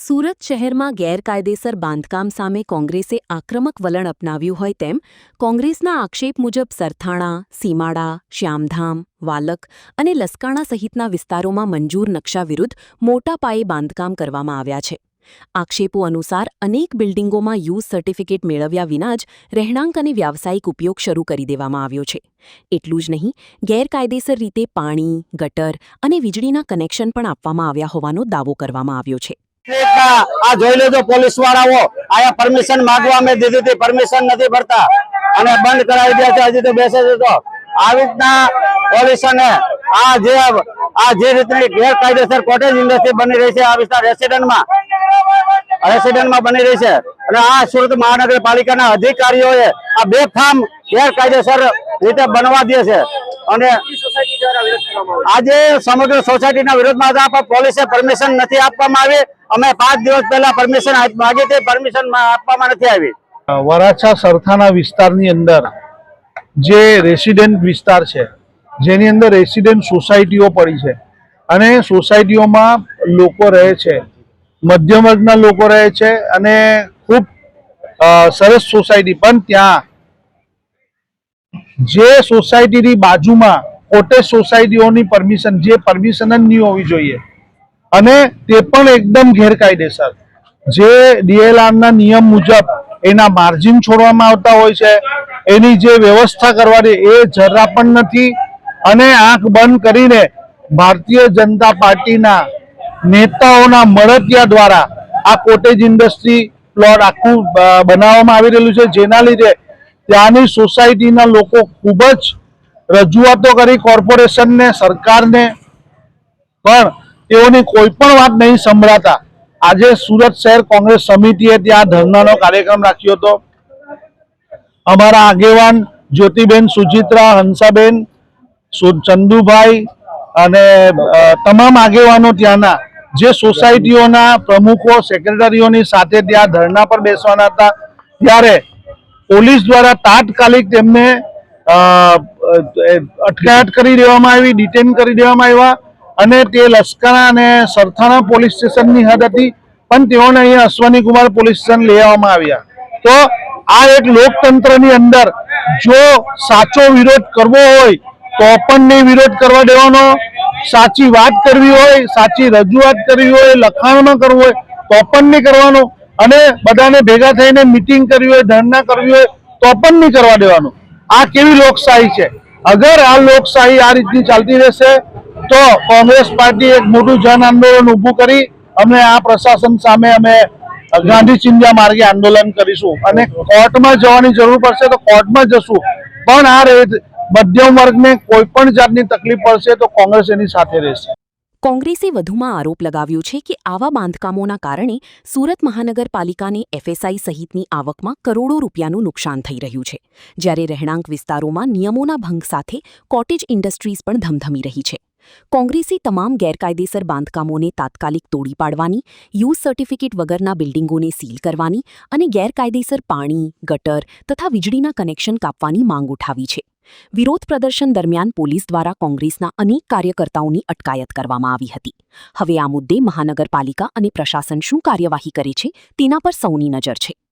સુરત શહેરમાં ગેરકાયદેસર બાંધકામ સામે કોંગ્રેસે આક્રમક વલણ અપનાવ્યું હોય તેમ કોંગ્રેસના આક્ષેપ મુજબ સરથાણા, સીમાડા, શ્યામધામ, વાલક અને લસકાણા સહિતના વિસ્તારોમાં મંજૂર નકશા વિરુદ્ધ મોટા પાયે બાંધકામ કરવામાં આવ્યા છે. આક્ષેપો અનુસાર અનેક બિલ્ડિંગોમાં યુઝ સર્ટિફિકેટ મેળવ્યા વિના જ રહેણાંક અને વ્યાવસાયિક ઉપયોગ શરૂ કરી દેવામાં આવ્યો છે. એટલું જ નહીં, ગેરકાયદેસર રીતે પાણી, ગટર અને વીજળીના કનેક્શન પણ આપવામાં આવ્યા હોવાનો દાવો કરવામાં આવ્યો છે. આ જોઈ લેજો, પોલીસ વાળાઓ આયા પરમિશન માંગવા મેં દીધી હતી, પરમિશન નથી ભરતા અને બંધ કરાવી દે છે. હજી તો બેસે છે. તો આવી રીતના પોલીસને આ જે રીતની ગેરકાયદેસર કોટેજ ઇન્ડસ્ટ્રી બની રહી છે આ વિસ્તાર રેસિડેન્ટમાં બની રહી છે અને આ સુરત મહાનગરપાલિકાના અધિકારીઓએ આ બેફામ ગેરકાયદેસર રીતે બનવા દે છે અને આજે સમગ્ર સોસાયટીના વિરોધમાં હતા, પણ પોલીસે પરમિશન નથી આપવામાં આવી. અમે 5 દિવસ પહેલા પરમિશન માંગી હતી, પરમિશન આપવામાં નથી આવી. વરાછા સરથાના વિસ્તારની અંદર જે રેસિડેન્ટ વિસ્તાર છે, જેની અંદર રેસિડેન્ટ સોસાયટીઓ પડી છે અને સોસાયટીઓમાં લોકો રહે છે, મધ્યમ વર્ગના લોકો રહે છે અને ખૂબ સરસ સોસાયટી. પણ ત્યાં જે સોસાયટીની બાજુમાં કોટેજ સોસાયટીઓની પરમિશન, જે પરમિશન જ નહીં હોવી જોઈએ અને તે પણ એકદમ ગેરકાયદેસર, જે ડીએલઆરના નિયમ મુજબ એના માર્જિન છોડવામાં આવતા હોય છે, એની જે વ્યવસ્થા કરવાની એ જરા પણ નથી. અને આંખ બંધ કરીને ભારતીય જનતા પાર્ટીના નેતાઓના મળતિયા દ્વારા આ કોટેજ ઇન્ડસ્ટ્રી પ્લોટ આખું બનાવવામાં આવી રહેલું છે, જેના લીધે ત્યાંની સોસાયટીના લોકો ખૂબ જ રજૂઆતો કરી કોર્પોરેશનને, સરકારને, પણ તેઓની કોઈ પણ વાત નહીં સંભળાતા આજે સુરત શહેર કોંગ્રેસ સમિતિએ ત્યાં ધરણાનો કાર્યક્રમ રાખ્યો હતો. અમારા આગેવાન જ્યોતિબેન, સુચિત્રા, હંસાબેન, ચંદુભાઈ અને તમામ આગેવાનો ત્યાંના જે સોસાયટીઓના પ્રમુખો, સેક્રેટરીઓની સાથે ત્યાં ધરણા પર બેસવાના હતા, ત્યારે પોલીસ દ્વારા તાત્કાલિક તેમને અટકાયત કરી દેવામાં આવી, ડિટેન કરી દેવામાં આવ્યા અને તે લસકાણા અને સરથાણા પોલીસ સ્ટેશનની હદ હતી, પણ તેઓને અહીંયા અશ્વની કુમાર પોલીસ સ્ટેશન લઈ આવવામાં આવ્યા. તો આ એક લોકતંત્રની અંદર જો સાચો વિરોધ કરવો હોય તો પણ નહીં વિરોધ કરવા દેવાનો, સાચી વાત કરવી હોય, સાચી રજૂઆત કરવી હોય, લખાણમાં કરવું હોય તો પણ નહીં કરવાનું અને બધાને ભેગા થઈને મિટિંગ કરવી હોય, ધરણા કરવી હોય તો પણ નહીં કરવા દેવાનું. આ કેવી લોકશાહી છે? અગર આ લોકશાહી આ રીતની ચાલતી રહેશે તો કોંગ્રેસ પાર્ટી એક મોટું જન આંદોલન ઊભું કરી અમે આ પ્રશાસન સામે અમે ગાંધી ચિંધ્યા માર્ગે આંદોલન કરીશું અને કોર્ટમાં જવાની જરૂર પડશે તો કોર્ટમાં જશું. પણ આ મધ્યમ વર્ગને કોઈ પણ જાતની તકલીફ પડશે તો કોંગ્રેસ એની સાથે રહેશે. કોંગ્રેસે વધુમાં આરોપ લગાવ્યો છે કે આવા બાંધકામોના કારણે સુરત મહાનગરપાલિકાને એફએસઆઈ સહિતની આવકમાં કરોડો રૂપિયાનું નુકસાન થઈ રહ્યું છે, જ્યારે રહેણાંક વિસ્તારોમાં નિયમોના ભંગ સાથે કોટેજ ઇન્ડસ્ટ્રીઝ પણ ધમધમી રહી છે. કોંગ્રેસે તમામ ગેરકાયદેસર બાંધકામોને તાત્કાલિક તોડી પાડવાની, યુઝ સર્ટિફિકેટ વગરના બિલ્ડિંગોને સીલ કરવાની અને ગેરકાયદેસર પાણી, ગટર તથા વીજળીના કનેક્શન કાપવાની માંગ ઉઠાવી છે. વિરોધ પ્રદર્શન દરમિયાન પોલીસ દ્વારા કોંગ્રેસના અનેક કાર્યકર્તાઓની અટકાયત કરવામાં આવી હતી. હવે આ મુદ્દે મહાનગરપાલિકા અને પ્રશાસન શું કાર્યવાહી કરે છે તેના પર સૌની નજર છે.